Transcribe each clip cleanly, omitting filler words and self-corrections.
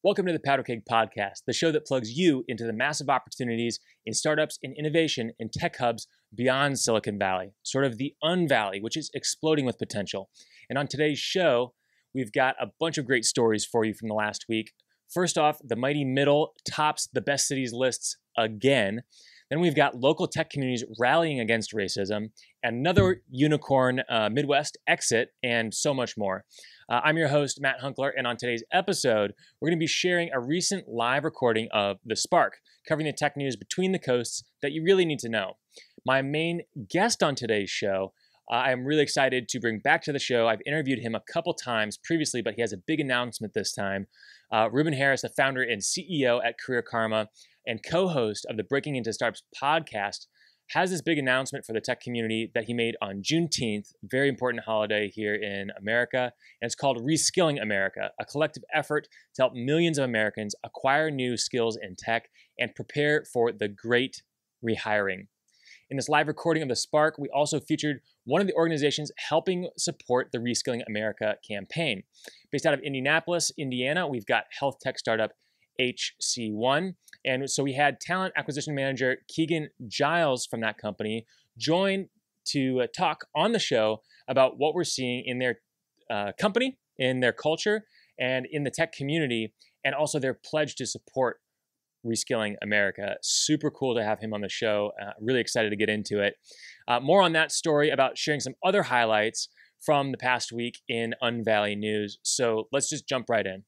Welcome to the Powderkeg podcast, the show that plugs you into the massive opportunities in startups and innovation in tech hubs beyond Silicon Valley, sort of the Un-Valley, which is exploding with potential. And on today's show, we've got a bunch of great stories for you from the last week. First off, the mighty middle tops the best cities lists again. Then we've got local tech communities rallying against racism, another unicorn Midwest exit, and so much more. I'm your host, Matt Hunkler, and on today's episode, we're going to be sharing a recent live recording of The Spark, covering the tech news between the coasts that you really need to know. My main guest on today's show, I'm really excited to bring back to the show. I've interviewed him a couple times previously, but he has a big announcement this time. Ruben Harris, the founder and CEO at Career Karma and co-host of the Breaking Into Startups podcast, has this big announcement for the tech community that he made on Juneteenth, very important holiday here in America, and it's called Reskilling America, a collective effort to help millions of Americans acquire new skills in tech and prepare for the Great Rehiring. In this live recording of The Spark, we also featured one of the organizations helping support the Reskilling America Campaign. Based out of Indianapolis, Indiana, we've got health tech startup HC1. And so we had talent acquisition manager Keegan Giles from that company join to talk on the show about what we're seeing in their company, in their culture, and in the tech community, and also their pledge to support Reskilling America. Super cool to have him on the show. Really excited to get into it. More on that story, about sharing some other highlights from the past week in Un-Valley news. So let's just jump right in.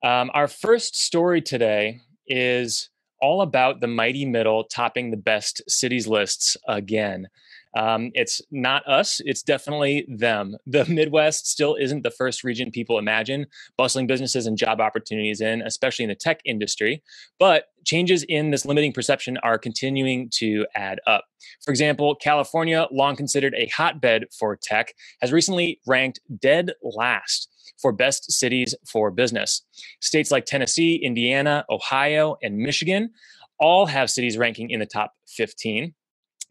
Our first story today is all about the mighty middle topping the best cities lists again. It's not us, it's definitely them. The Midwest still isn't the first region people imagine bustling businesses and job opportunities in, especially in the tech industry. But changes in this limiting perception are continuing to add up. For example, California, long considered a hotbed for tech, has recently ranked dead last for best cities for business. States like Tennessee, Indiana, Ohio, and Michigan all have cities ranking in the top 15.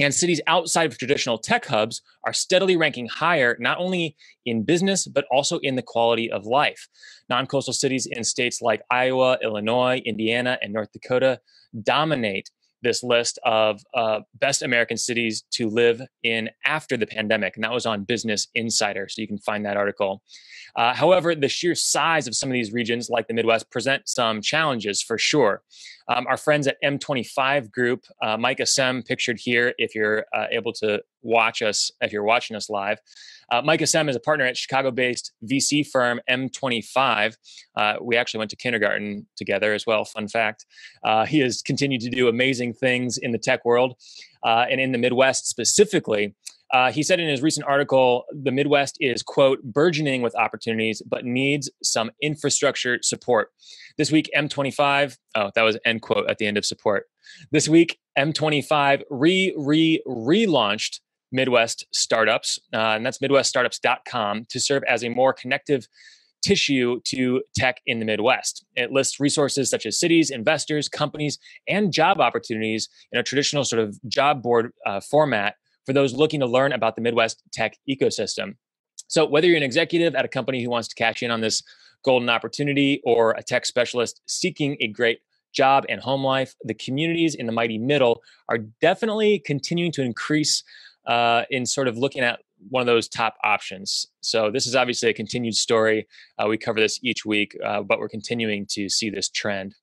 And cities outside of traditional tech hubs are steadily ranking higher, not only in business, but also in the quality of life. Non-coastal cities in states like Iowa, Illinois, Indiana, and North Dakota dominate this list of best American cities to live in after the pandemic. And that was on Business Insider, so you can find that article. However, the sheer size of some of these regions, like the Midwest, present some challenges for sure. Our friends at M25 Group, Mike Assem, pictured here if you're able to watch us, if you're watching us live. Mike Assem is a partner at Chicago-based VC firm M25. We actually went to kindergarten together as well, fun fact. He has continued to do amazing things in the tech world and in the Midwest specifically. He said in his recent article, the Midwest is, quote, burgeoning with opportunities, but needs some infrastructure support. This week, M25, that was end quote at the end of support. This week, M25 relaunched Midwest Startups, and that's midweststartups.com, to serve as a more connective tissue to tech in the Midwest. It lists resources such as cities, investors, companies, and job opportunities in a traditional sort of job board format for those looking to learn about the Midwest tech ecosystem. So whether you're an executive at a company who wants to cash in on this golden opportunity, or a tech specialist seeking a great job and home life, the communities in the mighty middle are definitely continuing to increase in sort of looking at one of those top options. So this is obviously a continued story. We cover this each week, but we're continuing to see this trend.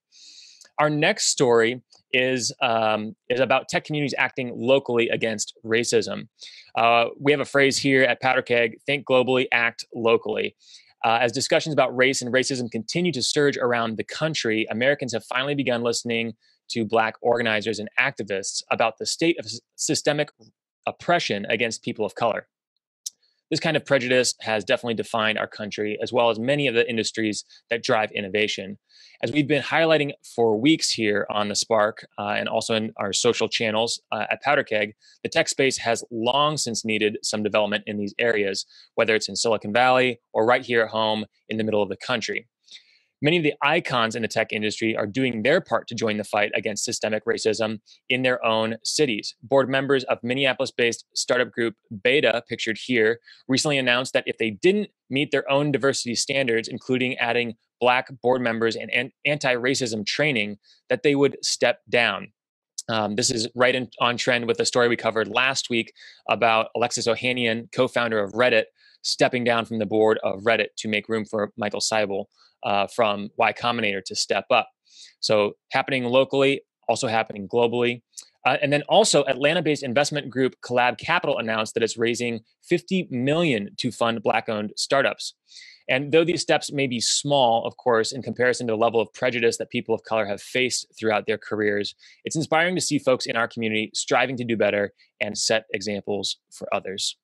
Our next story is about tech communities acting locally against racism. We have a phrase here at Powderkeg: think globally, act locally. As discussions about race and racism continue to surge around the country, Americans have finally begun listening to Black organizers and activists about the state of systemic oppression against people of color. This kind of prejudice has definitely defined our country, as well as many of the industries that drive innovation. As we've been highlighting for weeks here on The Spark and also in our social channels at Powderkeg, the tech space has long since needed some development in these areas, whether it's in Silicon Valley or right here at home in the middle of the country. Many of the icons in the tech industry are doing their part to join the fight against systemic racism in their own cities. Board members of Minneapolis-based startup group Beta, pictured here, recently announced that if they didn't meet their own diversity standards, including adding Black board members and anti-racism training that they would step down. This is right on trend with the story we covered last week about Alexis Ohanian, co-founder of Reddit, stepping down from the board of Reddit to make room for Michael Seibel from Y Combinator to step up. So happening locally, also happening globally. And then also Atlanta-based investment group Collab Capital announced that it's raising $50 million to fund Black-owned startups. And though these steps may be small, of course, in comparison to the level of prejudice that people of color have faced throughout their careers, it's inspiring to see folks in our community striving to do better and set examples for others.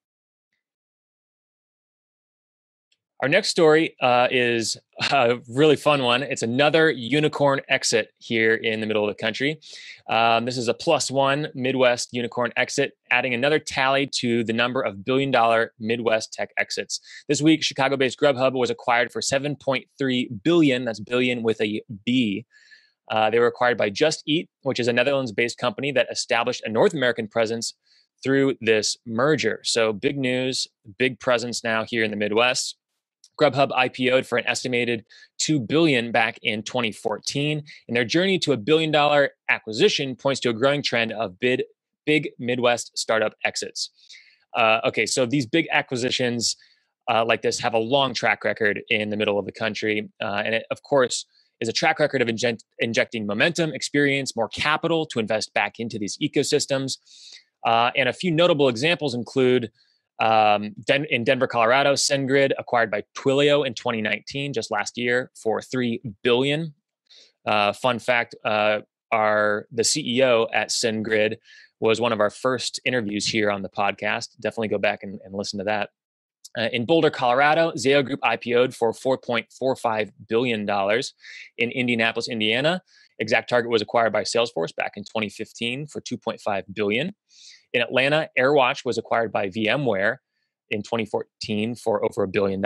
Our next story is a really fun one. It's another unicorn exit here in the middle of the country. This is a +1 Midwest unicorn exit, adding another tally to the number of billion-dollar Midwest tech exits. This week, Chicago-based Grubhub was acquired for $7.3 billion. That's billion with a B. They were acquired by Just Eat, which is a Netherlands-based company that established a North American presence through this merger. So big news, big presence now here in the Midwest. Grubhub IPO'd for an estimated $2 billion back in 2014, and their journey to $1 billion acquisition points to a growing trend of big Midwest startup exits. Okay, so these big acquisitions like this have a long track record in the middle of the country, and it, of course, is a track record of injecting momentum, experience, more capital to invest back into these ecosystems. And a few notable examples include in Denver, Colorado, SendGrid acquired by Twilio in 2019, just last year, for $3 billion. Fun fact, the CEO at SendGrid was one of our first interviews here on the podcast. Definitely go back and listen to that. In Boulder, Colorado, Zayo Group IPO'd for $4.45 billion. In Indianapolis, Indiana, ExactTarget was acquired by Salesforce back in 2015 for $2.5 billion. In Atlanta, AirWatch was acquired by VMware in 2014 for over $1 billion.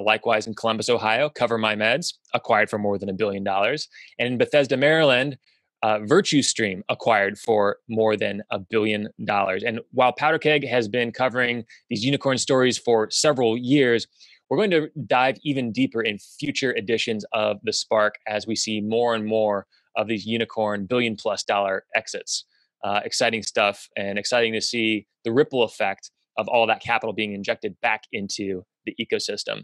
Likewise, in Columbus, Ohio, CoverMyMeds acquired for more than $1 billion. And in Bethesda, Maryland, VirtueStream acquired for more than $1 billion. And while Powderkeg has been covering these unicorn stories for several years, we're going to dive even deeper in future editions of The Spark as we see more and more of these unicorn billion-plus-dollar exits. Exciting stuff, and exciting to see the ripple effect of all that capital being injected back into the ecosystem.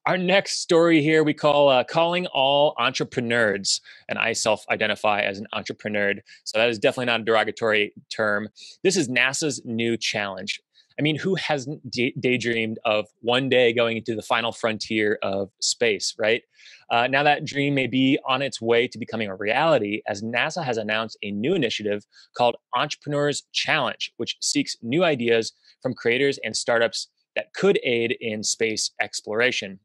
Our next story here we call Calling All Entrepre-NERDs, and I self-identify as an entrepreneur, so that is definitely not a derogatory term. This is NASA's new challenge. I mean, who hasn't daydreamed of one day going into the final frontier of space, right? Now that dream may be on its way to becoming a reality, as NASA has announced a new initiative called Entrepreneurs Challenge, which seeks new ideas from creators and startups that could aid in space exploration.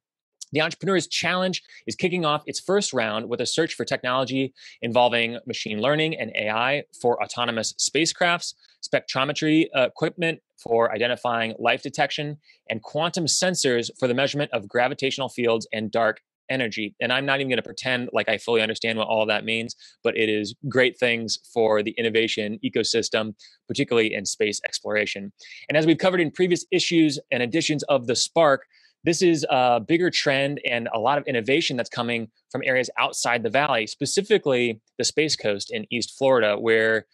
The Entrepreneurs Challenge is kicking off its first round with a search for technology involving machine learning and AI for autonomous spacecrafts, spectrometry equipment for identifying life detection, and quantum sensors for the measurement of gravitational fields and dark energy. And I'm not even going to pretend like I fully understand what all that means, but it is great things for the innovation ecosystem, particularly in space exploration. And as we've covered in previous issues and editions of The Spark, this is a bigger trend and a lot of innovation that's coming from areas outside the valley, specifically the Space Coast in East Florida, where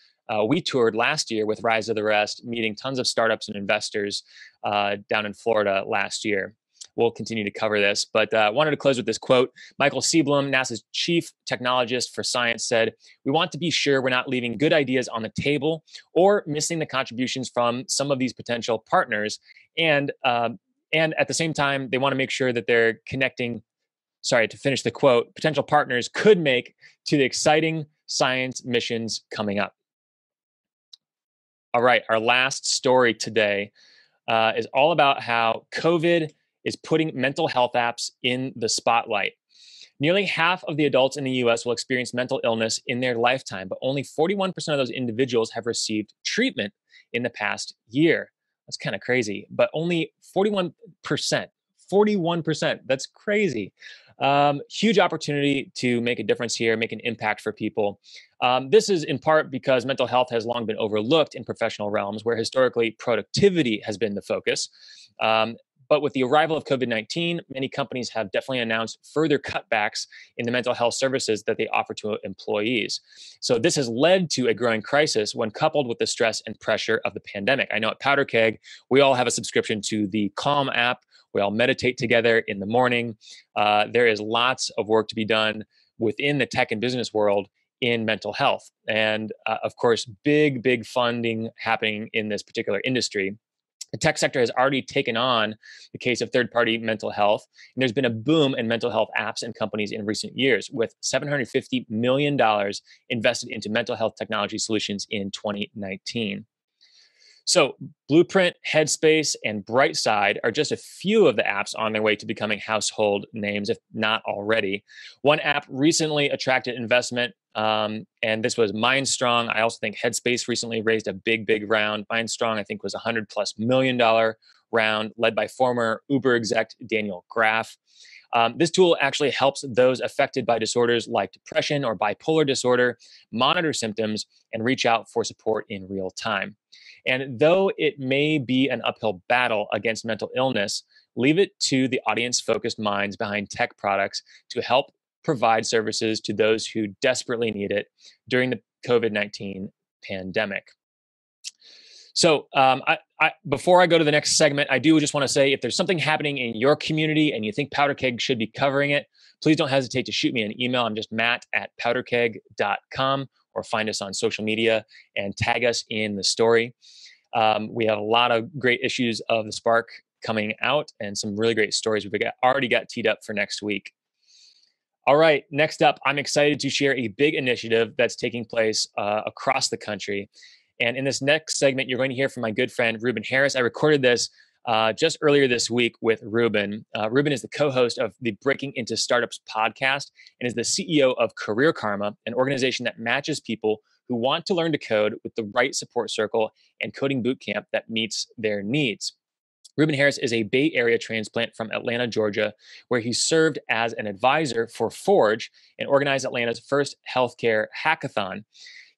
we toured last year with Rise of the Rest, meeting tons of startups and investors down in Florida last year. We'll continue to cover this, but I wanted to close with this quote. Michael Seablum, NASA's chief technologist for science, said, "We want to be sure we're not leaving good ideas on the table or missing the contributions from some of these potential partners. And at the same time, they want to make sure that they're connecting," sorry, to finish the quote, "potential partners could make to the exciting science missions coming up." All right, our last story today is all about how COVID is putting mental health apps in the spotlight. Nearly half of the adults in the US will experience mental illness in their lifetime, but only 41% of those individuals have received treatment in the past year. That's kind of crazy, but only 41%. 41%. That's crazy. Huge opportunity to make a difference here, make an impact for people. This is in part because mental health has long been overlooked in professional realms where historically productivity has been the focus. But with the arrival of COVID-19, many companies have definitely announced further cutbacks in the mental health services that they offer to employees. So this has led to a growing crisis when coupled with the stress and pressure of the pandemic. I know at Powderkeg, we all have a subscription to the Calm app. We all meditate together in the morning. There is lots of work to be done within the tech and business world in mental health. And of course, big funding happening in this particular industry. The tech sector has already taken on the case of third-party mental health, and there's been a boom in mental health apps and companies in recent years, with $750 million invested into mental health technology solutions in 2019. So Blueprint, Headspace, and Brightside are just a few of the apps on their way to becoming household names, if not already. One app recently attracted investment, and this was Mindstrong. I also think Headspace recently raised a big round. Mindstrong, I think, was $100+ million round, led by former Uber exec Daniel Graff. This tool actually helps those affected by disorders like depression or bipolar disorder monitor symptoms and reach out for support in real time. And though it may be an uphill battle against mental illness, leave it to the audience-focused minds behind tech products to help provide services to those who desperately need it during the COVID-19 pandemic. So before I go to the next segment, I do just want to say, if there's something happening in your community and you think Powderkeg should be covering it, please don't hesitate to shoot me an email. I'm just matt@powderkeg.com, or find us on social media and tag us in the story. We have a lot of great issues of The Spark coming out and some really great stories we've already got teed up for next week. All right, next up, I'm excited to share a big initiative that's taking place across the country. And in this next segment, you're going to hear from my good friend, Ruben Harris. I recorded this just earlier this week with Ruben. Ruben is the co-host of the Breaking Into Startups podcast and is the CEO of Career Karma, an organization that matches people who want to learn to code with the right support circle and coding bootcamp that meets their needs. Ruben Harris is a Bay Area transplant from Atlanta, Georgia, where he served as an advisor for Forge and organized Atlanta's first healthcare hackathon.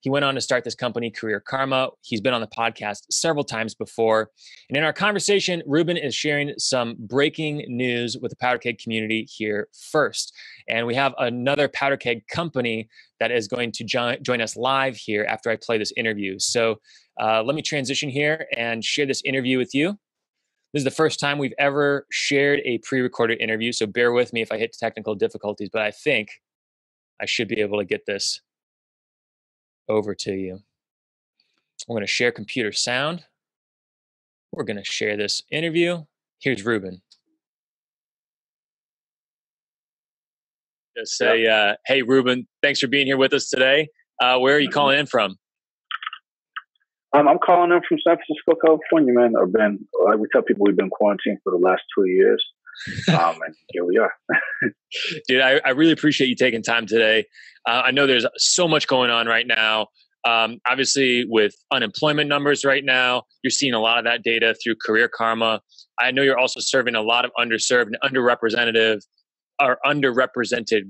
He went on to start this company, Career Karma. He's been on the podcast several times before. And in our conversation, Ruben is sharing some breaking news with the Powderkeg community here first. And we have another Powderkeg company that is going to join us live here after I play this interview. So let me transition here and share this interview with you. This is the first time we've ever shared a pre-recorded interview, so bear with me if I hit technical difficulties, but I think I should be able to get this over to you. I'm going to share computer sound. We're going to share this interview. Here's Ruben. Just say, hey, Ruben, thanks for being here with us today. Where are you calling in from? I'm calling in from San Francisco, California, man. We tell people we've been quarantined for the last 2 years. And here we are. Dude, I really appreciate you taking time today. I know there's so much going on right now. Obviously, with unemployment numbers right now, you're seeing a lot of that data through Career Karma. I know you're also serving a lot of underserved and underrepresented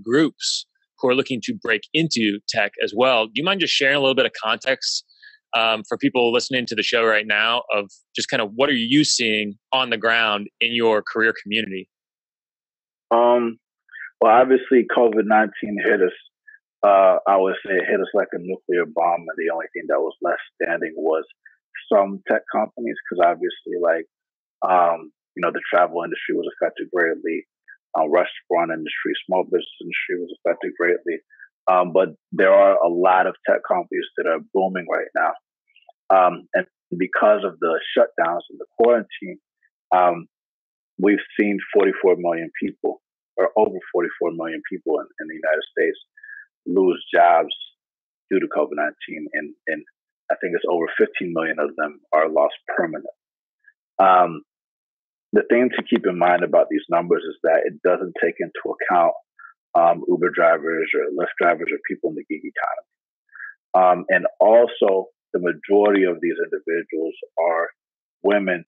groups who are looking to break into tech as well. Do you mind just sharing a little bit of context for people listening to the show right now of just kind of what are you seeing on the ground in your career community? Well, obviously COVID-19 hit us. I would say it hit us like a nuclear bomb, and the only thing that was left standing was some tech companies, because obviously, the travel industry was affected greatly, restaurant industry, small business industry was affected greatly. But there are a lot of tech companies that are booming right now. And because of the shutdowns and the quarantine, we've seen 44 million people, or over 44 million people in the United States lose jobs due to COVID-19. And I think it's over 15 million of them are lost permanently. The thing to keep in mind about these numbers is that it doesn't take into account Uber drivers or Lyft drivers or people in the gig economy. And also, the majority of these individuals are women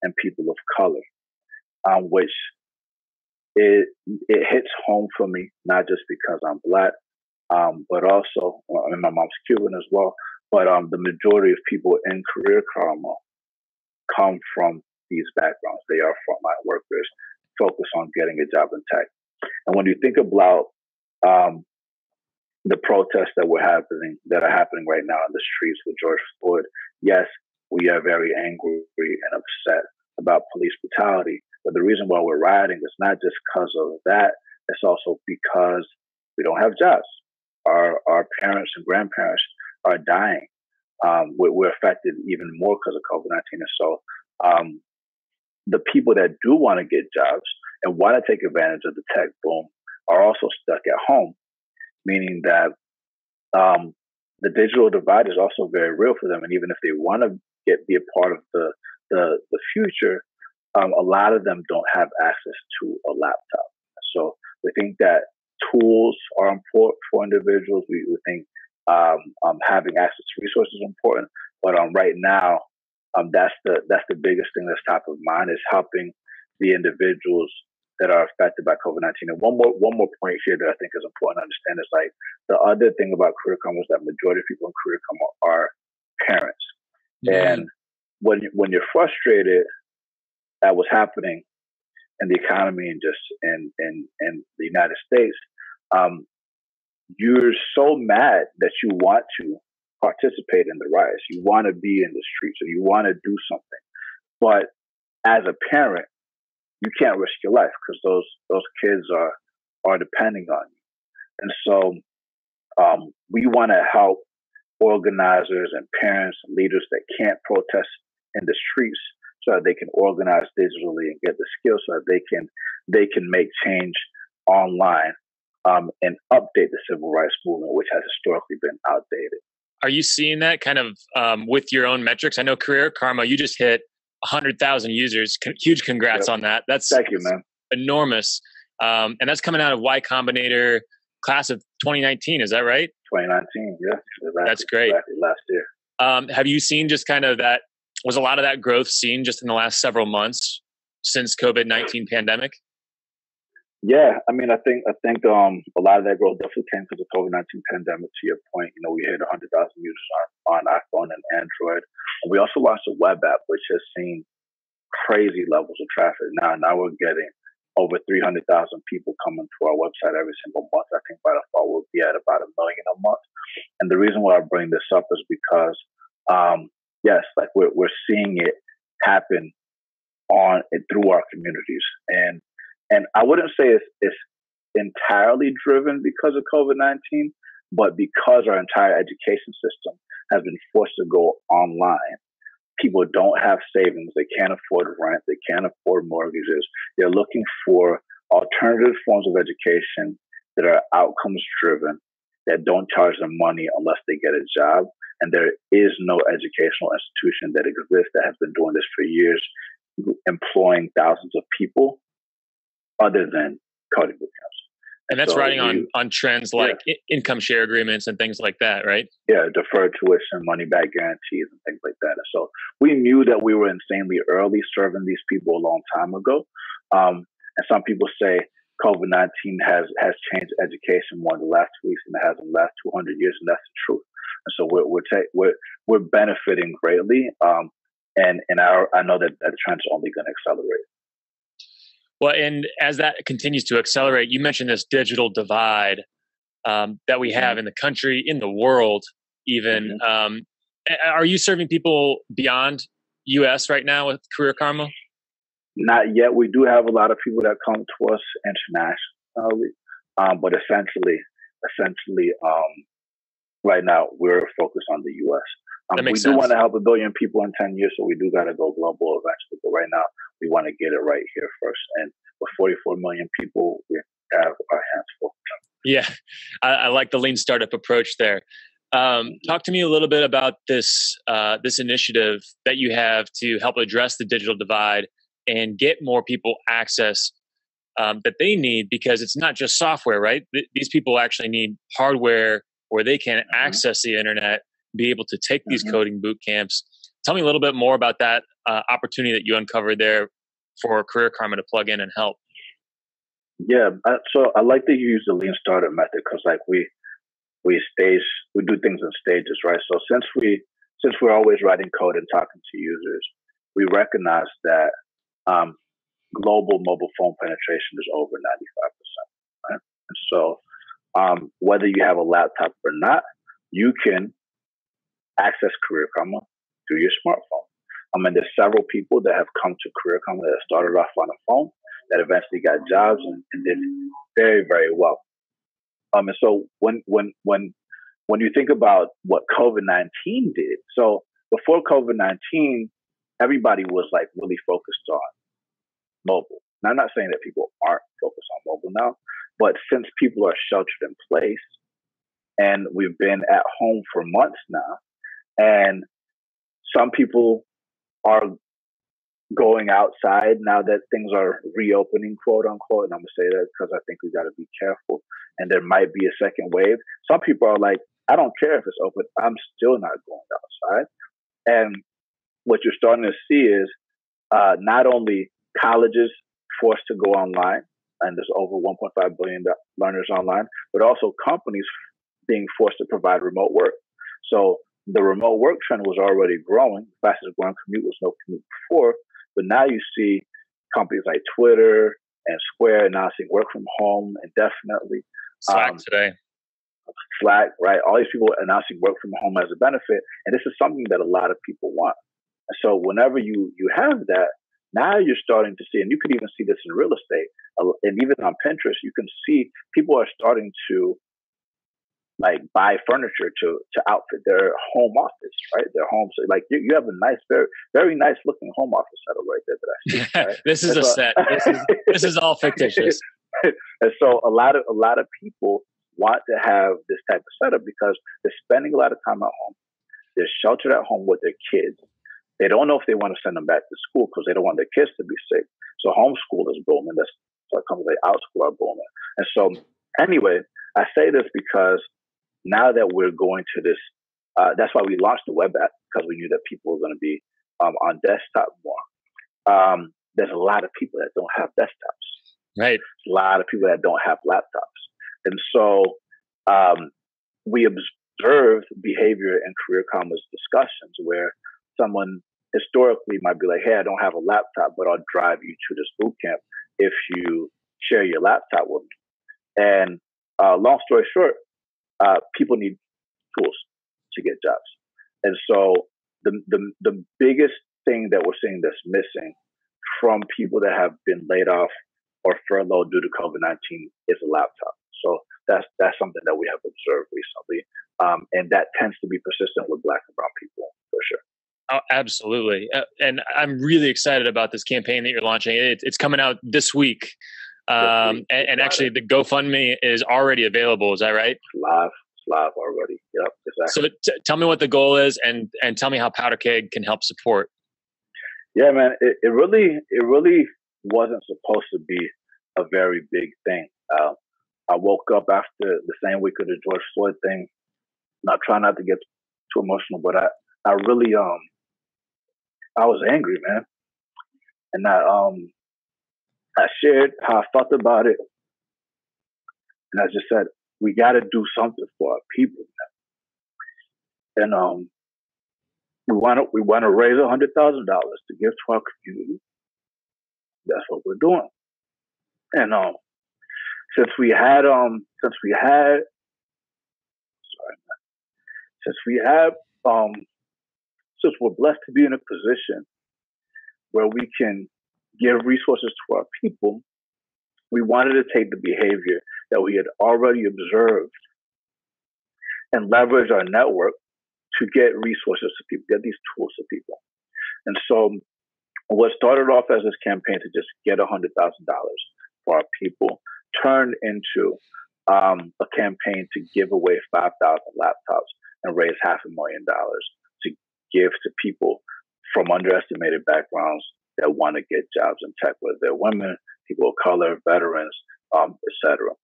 and people of color, which it hits home for me, not just because I'm Black, but also, and my mom's Cuban as well, but the majority of people in Career Karma come from these backgrounds. They are frontline workers focused on getting a job in tech. And when you think about the protests that are happening right now in the streets with George Floyd, yes, we are very angry and upset about police brutality. But the reason why we're rioting is not just because of that. It's also because we don't have jobs. Our parents and grandparents are dying. We're affected even more because of COVID-19. And so the people that do want to get jobs and want to take advantage of the tech boom are also stuck at home, meaning that the digital divide is also very real for them. And even if they want to be a part of the future, a lot of them don't have access to a laptop. So we think that tools are important for individuals. We think having access to resources is important. But right now, that's the biggest thing that's top of mind, is helping the individuals that are affected by COVID-19. And one more point here that I think is important to understand is, like, the other thing about Career Karma is that majority of people in Career Karma are parents. Mm-hmm. And when you're frustrated at what's happening in the economy and just in the United States, you're so mad that you want to participate in the riots. You want to be in the streets, or you want to do something. But as a parent, you can't risk your life because those kids are depending on you. And so we want to help organizers and parents and leaders that can't protest in the streets, so that they can organize digitally and get the skills so that they can make change online and update the civil rights movement, which has historically been outdated. Are you seeing that kind of with your own metrics? I know Career Karma, you just hit 100,000 users. Huge congrats on that. Thank you, man. Enormous. And that's coming out of Y Combinator class of 2019. Is that right? 2019, yeah. Exactly, that's great. Exactly, last year. Have you seen just kind of that? Was a lot of that growth seen just in the last several months since COVID-19 pandemic? Yeah, I mean, I think a lot of that growth definitely came because of COVID-19 pandemic. To your point, we hit 100,000 users on iPhone and Android. And we also launched a web app, which has seen crazy levels of traffic. Now we're getting over 300,000 people coming to our website every single month. I think by the fall we'll be at about 1 million a month. And the reason why I bring this up is because yes, like we're seeing it happen through our communities, and I wouldn't say it's entirely driven because of COVID-19, but because our entire education system has been forced to go online. People don't have savings; they can't afford rent, they can't afford mortgages. They're looking for alternative forms of education that are outcomes driven, that don't charge them money unless they get a job. And there is no educational institution that exists that has been doing this for years, employing thousands of people other than coding boot camps. And that's riding on trends like income share agreements and things like that, right? Yeah, deferred tuition, money back guarantees and things like that. And so we knew that we were insanely early serving these people a long time ago. And some people say COVID-19 has changed education more in the last 2 weeks than it has in the last 200 years, and that's the truth. And so we're benefiting greatly, and I know that trend's only going to accelerate. Well, and as that continues to accelerate, you mentioned this digital divide that we have in the country, in the world, even. Mm-hmm. Are you serving people beyond U.S. right now with Career Karma? Not yet. We do have a lot of people that come to us internationally, but essentially, right now we're focused on the U.S. We do want to help 1 billion people in 10 years, so we do got to go global eventually. But right now, we want to get it right here first. And with 44 million people, we have our hands full. Yeah, I like the lean startup approach there. Talk to me a little bit about this initiative that you have to help address the digital divide and get more people access that they need, because it's not just software, right? These people actually need hardware where they can access the internet, be able to take these coding boot camps. Tell me a little bit more about that opportunity that you uncovered there for Career Karma to plug in and help. Yeah, so I like to use the lean startup method because, like, we do things in stages, right? So since we're always writing code and talking to users, we recognize that global mobile phone penetration is over 95%. Right? And so whether you have a laptop or not, you can access Career Karma through your smartphone. There's several people that have come to Career Karma that started off on a phone that eventually got jobs and did very, very well. And so when you think about what COVID-19 did, so before COVID-19, everybody was like really focused on mobile. Now, I'm not saying that people aren't focused on mobile now, but since people are sheltered in place and we've been at home for months now, and some people are going outside now that things are reopening, quote unquote, and I'm going to say that because I think we got to be careful, and there might be a second wave. Some people are like, I don't care if it's open, I'm still not going outside. And what you're starting to see is not only colleges forced to go online, and there's over 1.5 billion learners online, but also companies being forced to provide remote work. So the remote work trend was already growing. The fastest growing commute was no commute before, but now you see companies like Twitter and Square announcing work from home indefinitely. Slack today. Slack, right? All these people announcing work from home as a benefit, and this is something that a lot of people want. And so whenever you have that, now you're starting to see, and you can even see this in real estate, and even on Pinterest, you can see people are starting to like buy furniture to outfit their home office, right? Their homes, like you have a nice, very, very nice looking home office setup right there that I see. Right? This is a set. This is all fictitious. And so a lot of people want to have this type of setup because they're spending a lot of time at home. They're sheltered at home with their kids. They don't know if they want to send them back to school because they don't want their kids to be sick. So homeschool is booming. That's what comes like outschool are booming. And so anyway, I say this because now that we're going to this, that's why we launched the web app, because we knew that people were going to be on desktop more. There's a lot of people that don't have desktops. Right. A lot of people that don't have laptops. And so we observed behavior in Career Karma's discussions where someone historically might be like, hey, I don't have a laptop, but I'll drive you to this boot camp if you share your laptop with me. And long story short, people need tools to get jobs. And so the biggest thing that we're seeing that's missing from people that have been laid off or furloughed due to COVID-19 is a laptop. So that's something that we have observed recently. And that tends to be persistent with Black and brown people for sure. Oh, absolutely. And I'm really excited about this campaign that you're launching. It's coming out this week. And actually the GoFundMe is already available. Is that right? It's live already. Yep, exactly. So tell me what the goal is and tell me how Powderkeg can help support. Yeah, man, it really wasn't supposed to be a very big thing. I woke up after the same week of the George Floyd thing. And I try not to get too emotional, but I really I was angry, man. And I shared how I felt about it. And I just said, we got to do something for our people, man. And we want to raise $100,000 to give to our community. That's what we're doing. And since we're blessed to be in a position where we can give resources to our people, we wanted to take the behavior that we had already observed and leverage our network to get resources to people, get these tools to people. And so what started off as this campaign to just get $100,000 for our people turned into a campaign to give away 5,000 laptops and raise $500,000 to give to people from underestimated backgrounds that want to get jobs in tech, whether they're women, people of color, veterans, etc.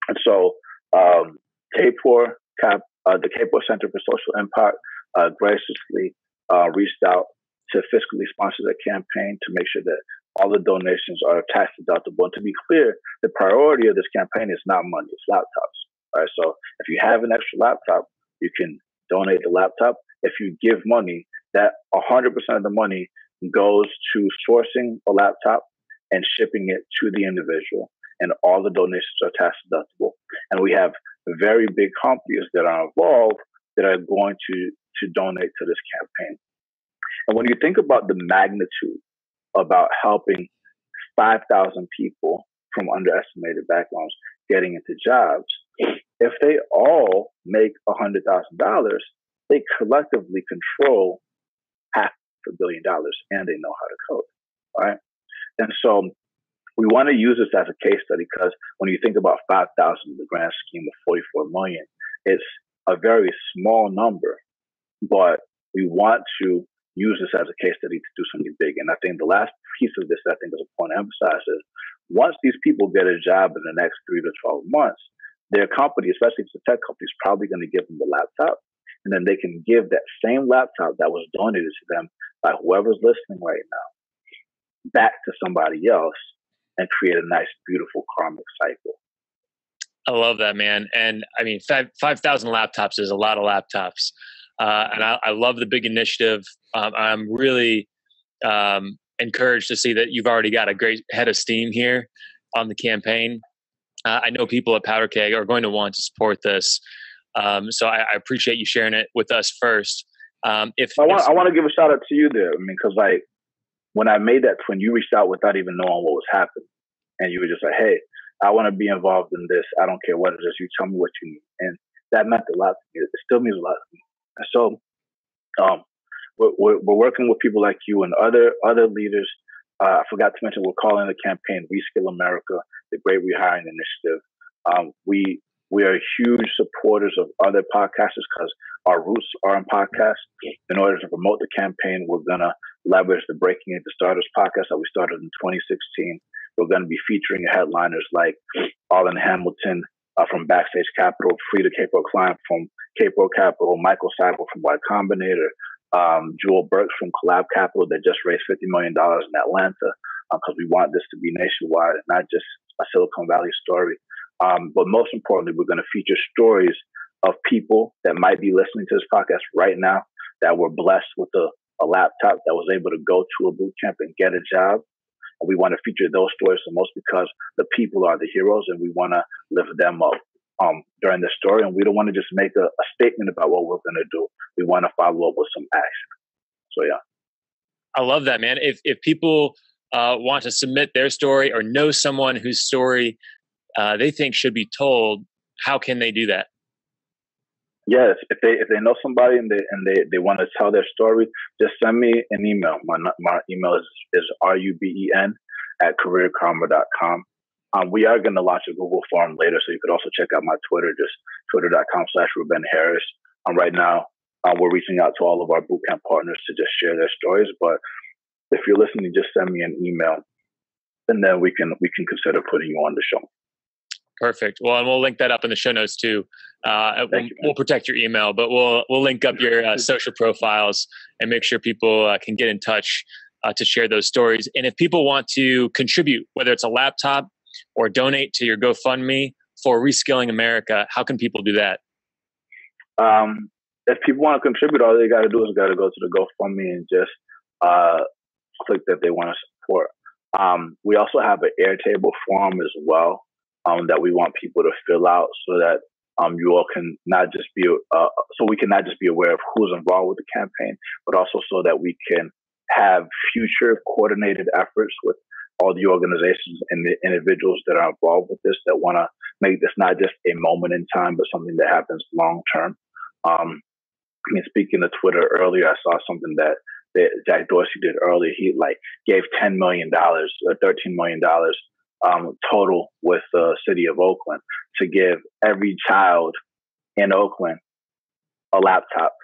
And so the KPOR Center for Social Impact graciously reached out to fiscally sponsor the campaign to make sure that all the donations are tax deductible. And to be clear, the priority of this campaign is not money, it's laptops. Right? So if you have an extra laptop, you can donate the laptop. If you give money, that 100% of the money goes to sourcing a laptop and shipping it to the individual, and all the donations are tax deductible. And we have very big companies that are involved that are going to donate to this campaign. And when you think about the magnitude about helping 5,000 people from underestimated backgrounds getting into jobs, if they all make $100,000, they collectively control $500 million, and they know how to code, right? And so we want to use this as a case study because when you think about 5,000 in the grand scheme of 44 million, it's a very small number, but we want to use this as a case study to do something big. And I think the last piece of this, I think, is a point to emphasize is once these people get a job in the next 3 to 12 months, their company, especially if it's a tech company, is probably going to give them the laptop. And then they can give that same laptop that was donated to them by whoever's listening right now back to somebody else and create a nice, beautiful karmic cycle. I love that, man. And I mean, 5,000 laptops is a lot of laptops. And I love the big initiative. I'm really encouraged to see that you've already got a great head of steam here on the campaign. I know people at Powderkeg are going to want to support this. So I appreciate you sharing it with us first. I want to give a shout out to you there. I mean, because like when I made that twin, you reached out without even knowing what was happening. And you were just like, hey, I want to be involved in this. I don't care what it is. You tell me what you need. And that meant a lot to me. It still means a lot to me. And so we're working with people like you and other leaders. I forgot to mention, we're calling the campaign Reskill America, the Great Rehiring Initiative. We are huge supporters of other podcasters because our roots are in podcasts. In order to promote the campaign, we're going to leverage the Breaking Into Starters podcast that we started in 2016. We're going to be featuring headliners like Arlen Hamilton from Backstage Capital, Frida Capo-Klein from Capo Capital, Michael Seibel from Y Combinator, Jewel Burks from Collab Capital that just raised $50 million in Atlanta because we want this to be nationwide and not just a Silicon Valley story. But most importantly, we're going to feature stories of people that might be listening to this podcast right now that were blessed with a laptop that was able to go to a boot camp and get a job. And we want to feature those stories the most because the people are the heroes and we want to lift them up during the story. And we don't want to just make a statement about what we're going to do. We want to follow up with some action. So, yeah. I love that, man. If people want to submit their story or know someone whose story they think should be told, how can they do that? Yes, if they know somebody and they want to tell their story, just send me an email. My email is ruben@careerkarma.com. We are going to launch a Google form later, so you could also check out my Twitter, just twitter.com/Ruben Harris. Right now, we're reaching out to all of our bootcamp partners to just share their stories. But if you're listening, just send me an email, and then we can consider putting you on the show. Perfect. Well, and we'll link that up in the show notes too. We'll protect your email, but we'll link up your social profiles and make sure people can get in touch to share those stories. And if people want to contribute, whether it's a laptop or donate to your GoFundMe for Reskilling America, how can people do that? If people want to contribute, all they got to do is got to go to the GoFundMe and just click that they want to support. We also have an Airtable form as well. That we want people to fill out so that you all can not just be so we can not just be aware of who's involved with the campaign, but also so that we can have future coordinated efforts with all the organizations and the individuals that are involved with this that want to make this not just a moment in time, but something that happens long term. Speaking of Twitter earlier, I saw something that Jack Dorsey did earlier. He gave $10 million or $13 million. Total with the city of Oakland to give every child in Oakland a laptop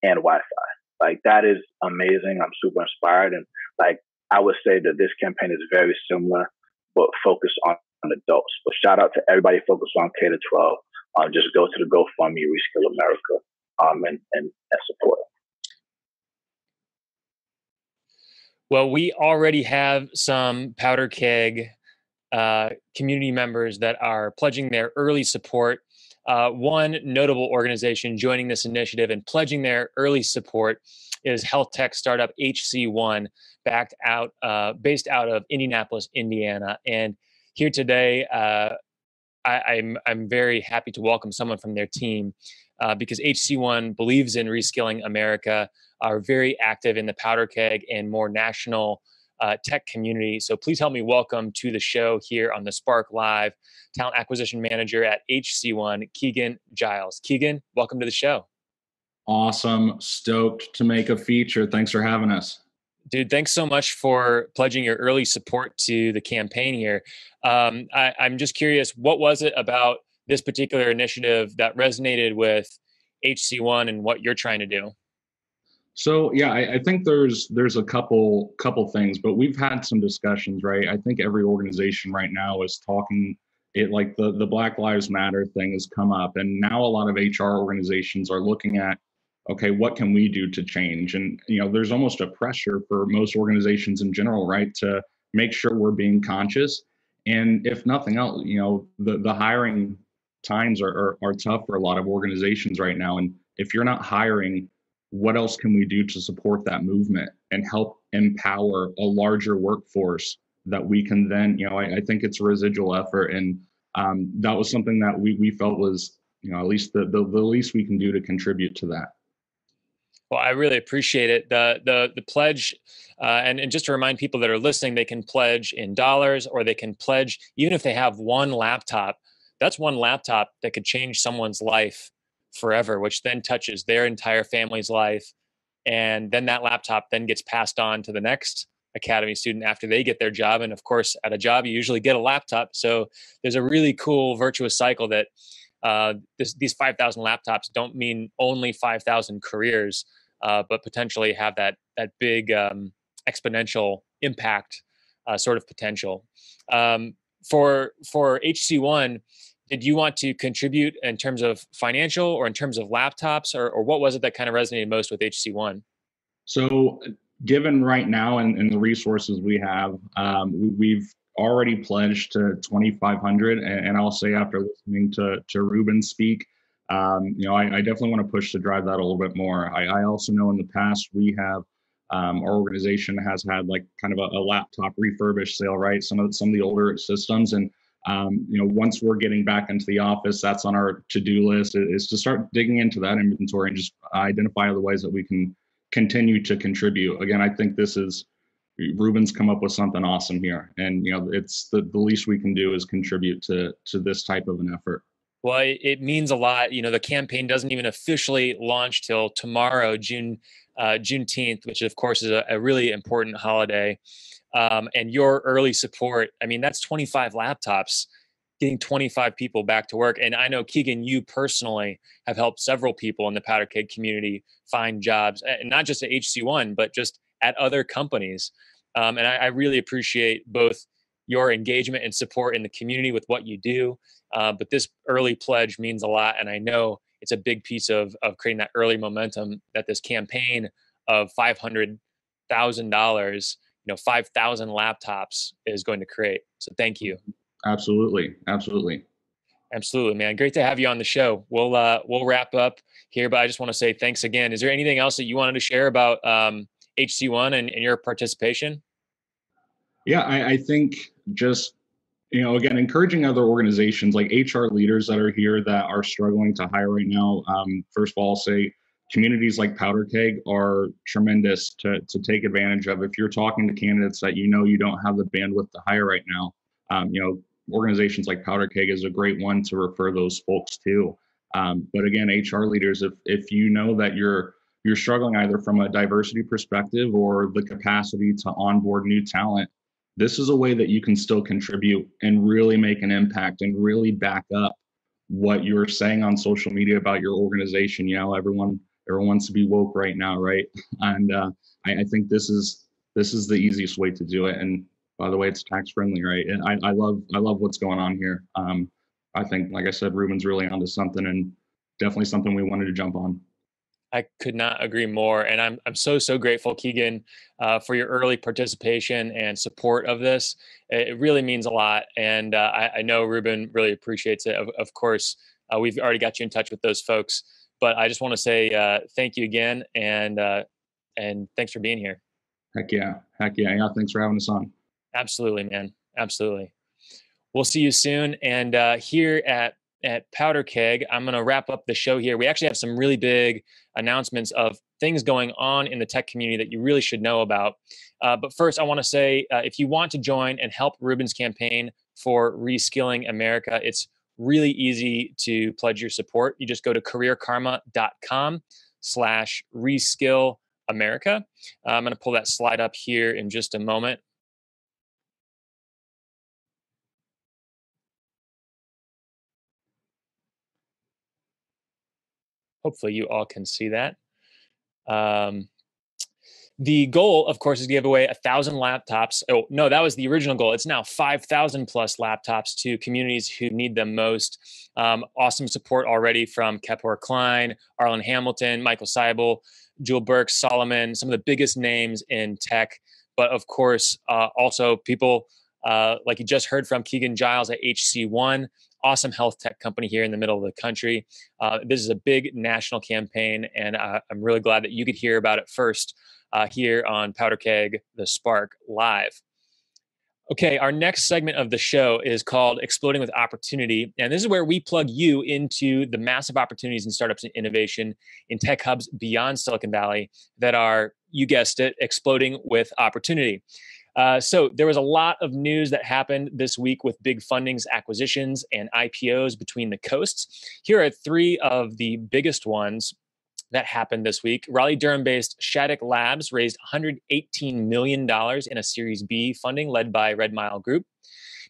and Wi-Fi. That is amazing. I'm super inspired. And I would say that this campaign is very similar, but focused on adults. But shout out to everybody focused on K to 12. Just go to the GoFundMe, Reskill America, and support. Well, we already have some Powderkeg community members that are pledging their early support. One notable organization joining this initiative and pledging their early support is health tech startup HC1, based out of Indianapolis, Indiana. And here today, I'm very happy to welcome someone from their team because HC1 believes in reskilling America, are very active in the Powderkeg and more national tech community. So please help me welcome to the show here on the Spark Live, Talent Acquisition Manager at HC1, Keegan Giles. Keegan, welcome to the show. Awesome. Stoked to make a feature. Thanks for having us. Dude, thanks so much for pledging your early support to the campaign here. I'm just curious, what was it about this particular initiative that resonated with HC1 and what you're trying to do? So yeah, I think there's a couple things, but we've had some discussions, right? I think every organization right now is talking it, like the Black Lives Matter thing has come up, and now a lot of HR organizations are looking at, okay, what can we do to change? And there's almost a pressure for most organizations in general, right, to make sure we're being conscious. And if nothing else, the hiring times are tough for a lot of organizations right now. And if you're not hiring, what else can we do to support that movement and help empower a larger workforce that we can then, I think it's a residual effort. And that was something that we felt was, at least the least we can do to contribute to that. Well, I really appreciate it. The pledge, and just to remind people that are listening, they can pledge in dollars, or they can pledge, even if they have one laptop, that's one laptop that could change someone's life forever, which then touches their entire family's life. And then that laptop then gets passed on to the next academy student after they get their job. And of course, at a job, you usually get a laptop. So there's a really cool virtuous cycle that these 5,000 laptops don't mean only 5,000 careers, but potentially have that big exponential impact sort of potential. For HC1, did you want to contribute in terms of financial or in terms of laptops, or what was it that kind of resonated most with HC1? So given right now and the resources we have, we've already pledged to 2,500, and I'll say after listening to Ruben speak, I definitely want to push to drive that a little bit more. I also know in the past we have our organization has had like kind of a laptop refurbished sale, right? Some of the older systems, and once we're getting back into the office, that's on our to-do list, is to start digging into that inventory and just identify other ways that we can continue to contribute. Again, I think Ruben's come up with something awesome here, and it's the least we can do is contribute to this type of an effort. Well, it means a lot. The campaign doesn't even officially launch till tomorrow, Juneteenth, which of course is a really important holiday. And your early support, I mean, that's 25 laptops, getting 25 people back to work. And I know, Keegan, you personally have helped several people in the Powderkeg community find jobs, and not just at HC1, but just at other companies. And I really appreciate both your engagement and support in the community with what you do. But this early pledge means a lot. And I know it's a big piece of creating that early momentum that this campaign of $500,000, 5,000 laptops is going to create. So thank you. Absolutely, man. Great to have you on the show. We'll wrap up here, but I just want to say thanks again. Is there anything else that you wanted to share about HC1 and your participation? Yeah, I think just, again, encouraging other organizations like HR leaders that are here that are struggling to hire right now. First of all, I'll say communities like Powderkeg are tremendous to take advantage of. If you're talking to candidates that you don't have the bandwidth to hire right now, organizations like Powderkeg is a great one to refer those folks to. But again, HR leaders, if you know that you're struggling either from a diversity perspective or the capacity to onboard new talent, this is a way that you can still contribute and really make an impact and really back up what you're saying on social media about your organization. Everyone wants to be woke right now, right? And I think this is the easiest way to do it. And by the way, it's tax friendly, right? And I love what's going on here. I think, like I said, Ruben's really onto something, and definitely something we wanted to jump on. I could not agree more. And I'm so grateful, Keegan, for your early participation and support of this. It really means a lot. And I know Ruben really appreciates it. Of course, we've already got you in touch with those folks. But I just want to say thank you again, and thanks for being here. Heck yeah. Heck yeah. Yeah. Thanks for having us on. Absolutely, man. Absolutely. We'll see you soon. And here at Powderkeg, I'm going to wrap up the show here. We actually have some really big announcements of things going on in the tech community that you really should know about. But first, I want to say, if you want to join and help Ruben's campaign for Reskilling America, it's really easy to pledge your support. You just go to careerkarma.com/reskill America. I'm going to pull that slide up here in just a moment. Hopefully you all can see that. The goal, of course, is to give away 1,000 laptops. Oh, no, that was the original goal. It's now 5,000 plus laptops to communities who need them most. Awesome support already from Kepler Klein, Arlen Hamilton, Michael Seibel, Jewel Burke, Solomon, some of the biggest names in tech. But of course, also people like you just heard from Keegan Giles at HC1, awesome health tech company here in the middle of the country. This is a big national campaign, and I'm really glad that you could hear about it first here on Powderkeg, The Spark Live. Okay, our next segment of the show is called Exploding with Opportunity. And this is where we plug you into the massive opportunities in startups and innovation in tech hubs beyond Silicon Valley that are, you guessed it, exploding with opportunity. So there was a lot of news that happened this week with big fundings, acquisitions, and IPOs between the coasts. Here are three of the biggest ones that happened this week. Raleigh-Durham-based Shattuck Labs raised $118 million in a Series B funding led by Red Mile Group.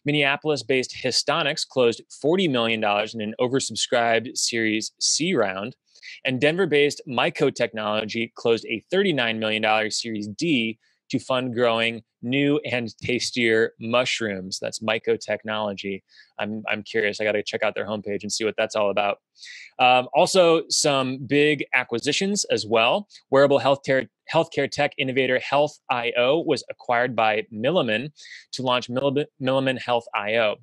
Minneapolis-based Histonics closed $40 million in an oversubscribed Series C round. And Denver-based Myco Technology closed a $39 million Series D to fund growing new and tastier mushrooms. That's Myco Technology. I'm curious. I got to check out their homepage and see what that's all about. Also, some big acquisitions as well. Wearable healthcare tech innovator Health.io was acquired by Milliman to launch Milliman Health.io.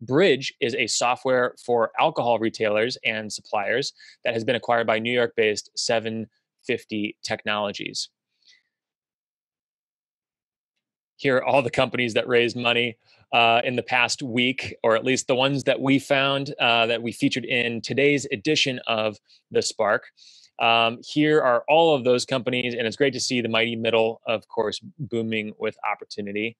Bridge is a software for alcohol retailers and suppliers that has been acquired by New York-based 750 Technologies. Here are all the companies that raised money in the past week, or at least the ones that we found that we featured in today's edition of The Spark. Here are all of those companies, and it's great to see the mighty middle, of course, booming with opportunity.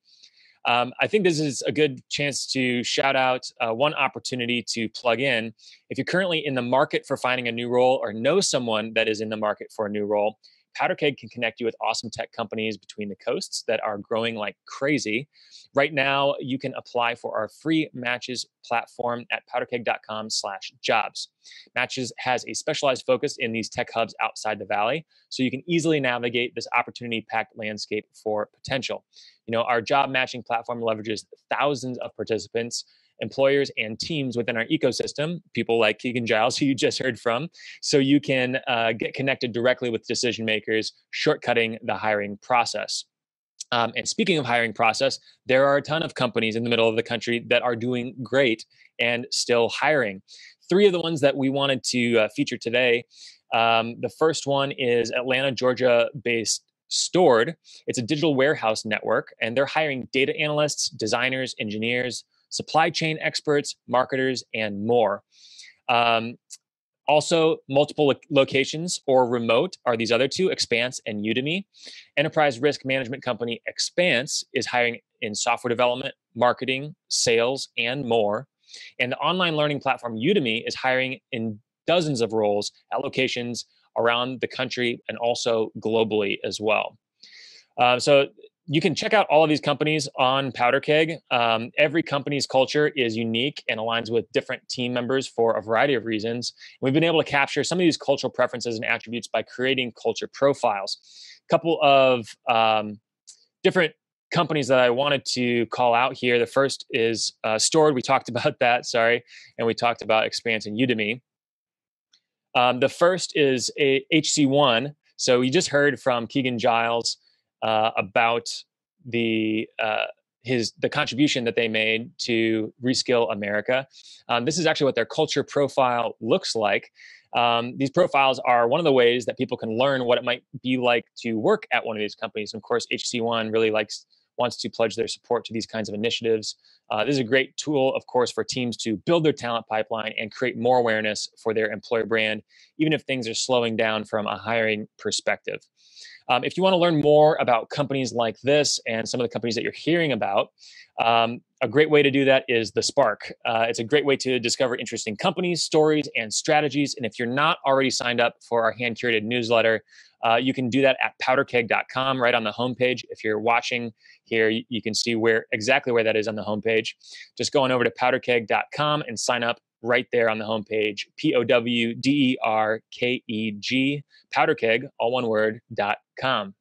I think this is a good chance to shout out one opportunity to plug in. If you're currently in the market for finding a new role or know someone that is in the market for a new role, Powderkeg can connect you with awesome tech companies between the coasts that are growing like crazy. Right now, you can apply for our free Matches platform at powderkeg.com/jobs. Matches has a specialized focus in these tech hubs outside the Valley, so you can easily navigate this opportunity-packed landscape for potential. You know, our job matching platform leverages thousands of participants, employers, and teams within our ecosystem, people like Keegan Giles, who you just heard from, so you can get connected directly with decision makers, shortcutting the hiring process. And speaking of hiring process, there are a ton of companies in the middle of the country that are doing great and still hiring. Three of the ones that we wanted to feature today. The first one is Atlanta, Georgia-based Stored. It's a digital warehouse network, and they're hiring data analysts, designers, engineers, supply chain experts, marketers, and more. Also, multiple locations or remote are these other two, Expanse and Udemy. Enterprise risk management company Expanse is hiring in software development, marketing, sales, and more. And the online learning platform Udemy is hiring in dozens of roles at locations around the country and also globally as well. So you can check out all of these companies on Powderkeg. Every company's culture is unique and aligns with different team members for a variety of reasons. We've been able to capture some of these cultural preferences and attributes by creating culture profiles. A couple of different companies that I wanted to call out here. The first is Stored. We talked about that, and we talked about Expanse and Udemy. The first is HC1. So we just heard from Keegan Giles about the contribution that they made to Reskill America. This is actually what their culture profile looks like. These profiles are one of the ways that people can learn what it might be like to work at one of these companies. And of course, HC1 really wants to pledge their support to these kinds of initiatives. This is a great tool, of course, for teams to build their talent pipeline and create more awareness for their employer brand, even if things are slowing down from a hiring perspective. If you want to learn more about companies like this and some of the companies that you're hearing about, a great way to do that is The Spark. It's a great way to discover interesting companies, stories, and strategies. And if you're not already signed up for our hand-curated newsletter, you can do that at powderkeg.com right on the homepage. If you're watching here, you can see exactly where that is on the homepage. Just go on over to powderkeg.com and sign up right there on the homepage, POWDERKEG, Powderkeg, all one word, .com.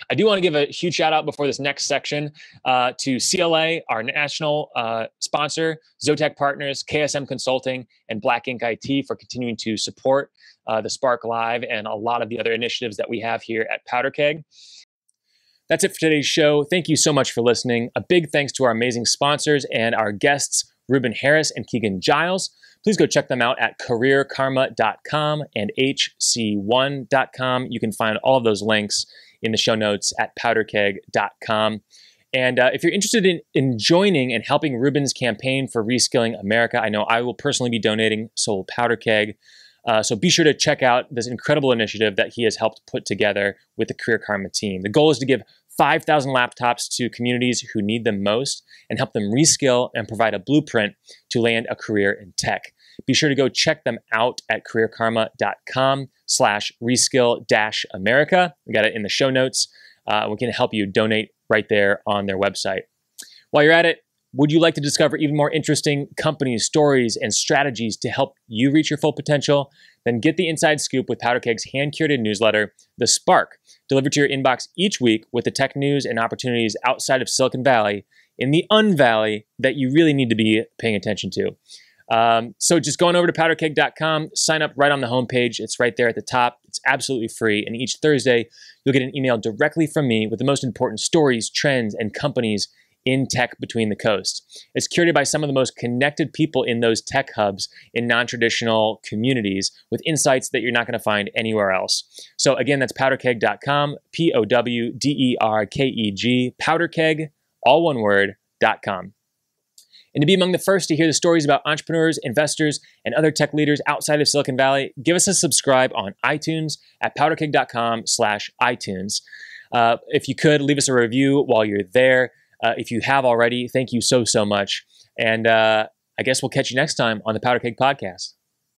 I do want to give a huge shout out before this next section to CLA, our national sponsor, Zotac Partners, KSM Consulting, and Black Ink IT for continuing to support the Spark Live and a lot of the other initiatives that we have here at Powderkeg. That's it for today's show. Thank you so much for listening. A big thanks to our amazing sponsors and our guests, Ruben Harris and Keegan Giles. Please go check them out at careerkarma.com and hc1.com. You can find all of those links in the show notes at powderkeg.com. And if you're interested in joining and helping Ruben's campaign for Reskilling America, I know I will personally be donating, so will Powderkeg. So be sure to check out this incredible initiative that he has helped put together with the Career Karma team. The goal is to give 5,000 laptops to communities who need them most and help them reskill and provide a blueprint to land a career in tech. Be sure to go check them out at careerkarma.com/reskill-America. We got it in the show notes. We can help you donate right there on their website. While you're at it, would you like to discover even more interesting companies, stories, and strategies to help you reach your full potential? Then get the inside scoop with Powderkeg's hand-curated newsletter, The Spark, delivered to your inbox each week with the tech news and opportunities outside of Silicon Valley in the Un-Valley that you really need to be paying attention to. So just going over to powderkeg.com, sign up right on the homepage. It's right there at the top. It's absolutely free. And each Thursday, you'll get an email directly from me with the most important stories, trends, and companies in tech between the coasts. It's curated by some of the most connected people in those tech hubs in non-traditional communities with insights that you're not going to find anywhere else. So again, that's powderkeg.com, POWDERKEG, powderkeg, all one word, .com. And to be among the first to hear the stories about entrepreneurs, investors, and other tech leaders outside of Silicon Valley, give us a subscribe on iTunes at powderkeg.com/iTunes. If you could, leave us a review while you're there. If you have already, thank you so much. And I guess we'll catch you next time on the Powderkeg Podcast.